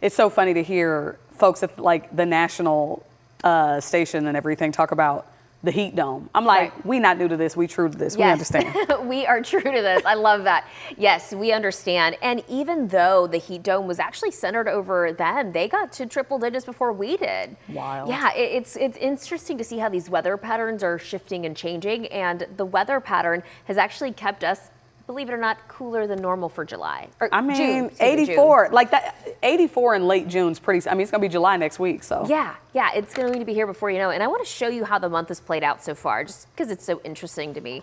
It's so funny to hear folks at like the national station and everything talk about the heat dome. I'm like, right. We not new to this. We true to this. Yes. We understand. We are true to this. I love that. Yes, we understand. And even though the heat dome was actually centered over them, they got to triple digits before we did. Wild. Yeah, it's interesting to see how these weather patterns are shifting and changing. And the weather pattern has actually kept us, believe it or not, cooler than normal for July. Or I mean, June, 84, June. like that, 84 in late June's pretty, I mean, it's gonna be July next week, so. Yeah, it's going to be here before you know it. And I want to show you how the month has played out so far, just because it's so interesting to me.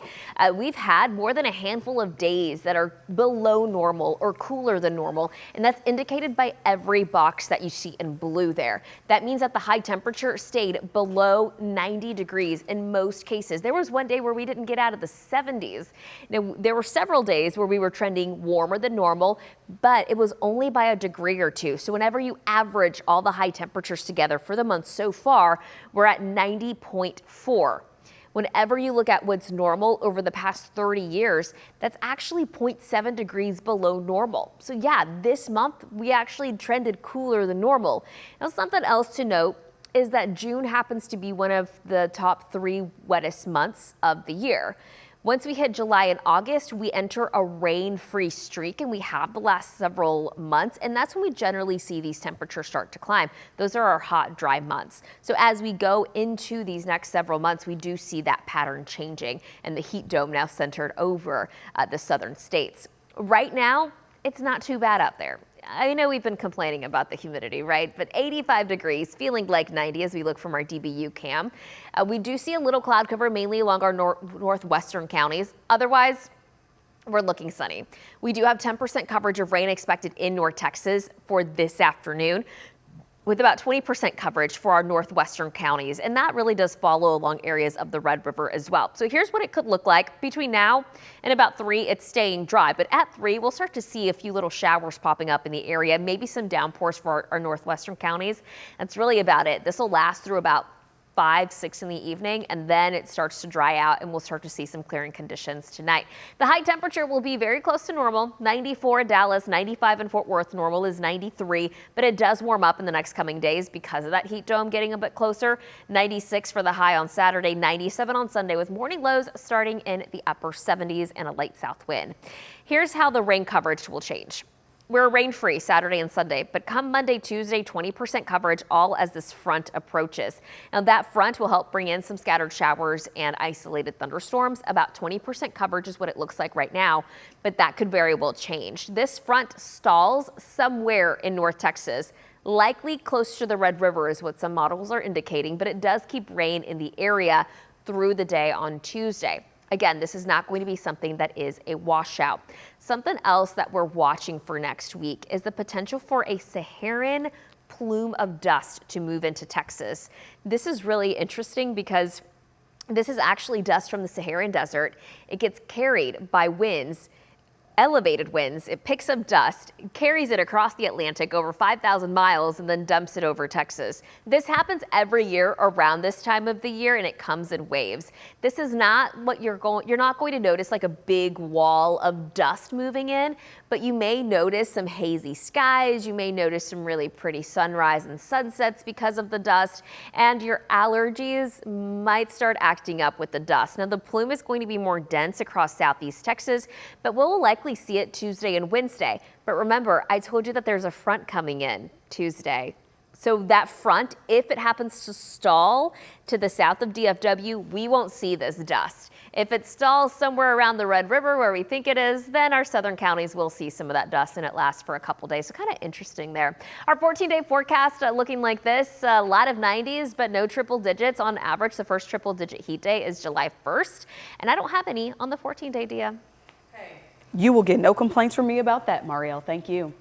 We've had more than a handful of days that are below normal or cooler than normal, and that's indicated by every box that you see in blue there. That means that the high temperature stayed below 90 degrees in most cases. There was one day where we didn't get out of the 70s. Now, there were several days where we were trending warmer than normal, but it was only by a degree or two. So whenever you average all the high temperatures together for the month so far, we're at 90.4. Whenever you look at what's normal over the past 30 years, that's actually 0.7 degrees below normal. So yeah, this month we actually trended cooler than normal. Now, something else to note is that June happens to be one of the top 3 wettest months of the year. Once we hit July and August, we enter a rain-free streak, and we have the last several months, and that's when we generally see these temperatures start to climb. Those are our hot, dry months. So as we go into these next several months, we do see that pattern changing, and the heat dome now centered over the southern states. Right now, it's not too bad out there. I know we've been complaining about the humidity, right? But 85 degrees, feeling like 90 as we look from our DBU cam. We do see a little cloud cover mainly along our northwestern counties. Otherwise, we're looking sunny. We do have 10% coverage of rain expected in North Texas for this afternoon, with about 20% coverage for our northwestern counties. And that really does follow along areas of the Red River as well. So here's what it could look like between now and about 3. It's staying dry, but at 3, we'll start to see a few little showers popping up in the area, maybe some downpours for our northwestern counties. That's really about it. This will last through about 5, 6 in the evening, and then it starts to dry out, and we'll start to see some clearing conditions tonight. The high temperature will be very close to normal, 94 in Dallas, 95 in Fort Worth. Normal is 93, but it does warm up in the next coming days because of that heat dome getting a bit closer. 96 for the high on Saturday, 97 on Sunday, with morning lows starting in the upper 70s and a light south wind. Here's how the rain coverage will change. We're rain-free Saturday and Sunday, but come Monday, Tuesday, 20% coverage all as this front approaches. Now that front will help bring in some scattered showers and isolated thunderstorms. About 20% coverage is what it looks like right now, but that could very well change. This front stalls somewhere in North Texas, likely close to the Red River is what some models are indicating, but it does keep rain in the area through the day on Tuesday. Again, this is not going to be something that is a washout. Something else that we're watching for next week is the potential for a Saharan plume of dust to move into Texas. This is really interesting because this is actually dust from the Saharan desert. It gets carried by winds, elevated winds. It picks up dust, carries it across the Atlantic over 5,000 miles, and then dumps it over Texas. This happens every year around this time of the year, and it comes in waves. This is not what you're not going to notice like a big wall of dust moving in, but you may notice some hazy skies. You may notice some really pretty sunrise and sunsets because of the dust, and your allergies might start acting up with the dust. Now, the plume is going to be more dense across southeast Texas, but we'll likely see it Tuesday and Wednesday. But remember, I told you that there's a front coming in Tuesday. So that front, if it happens to stall to the south of DFW, we won't see this dust. If it stalls somewhere around the Red River where we think it is, then our southern counties will see some of that dust, and it lasts for a couple days. So kind of interesting there. Our 14-day forecast looking like this. A lot of 90s, but no triple digits. On average, the first triple-digit heat day is July 1st. And I don't have any on the 14-day, Dia. You will get no complaints from me about that, Marielle. Thank you.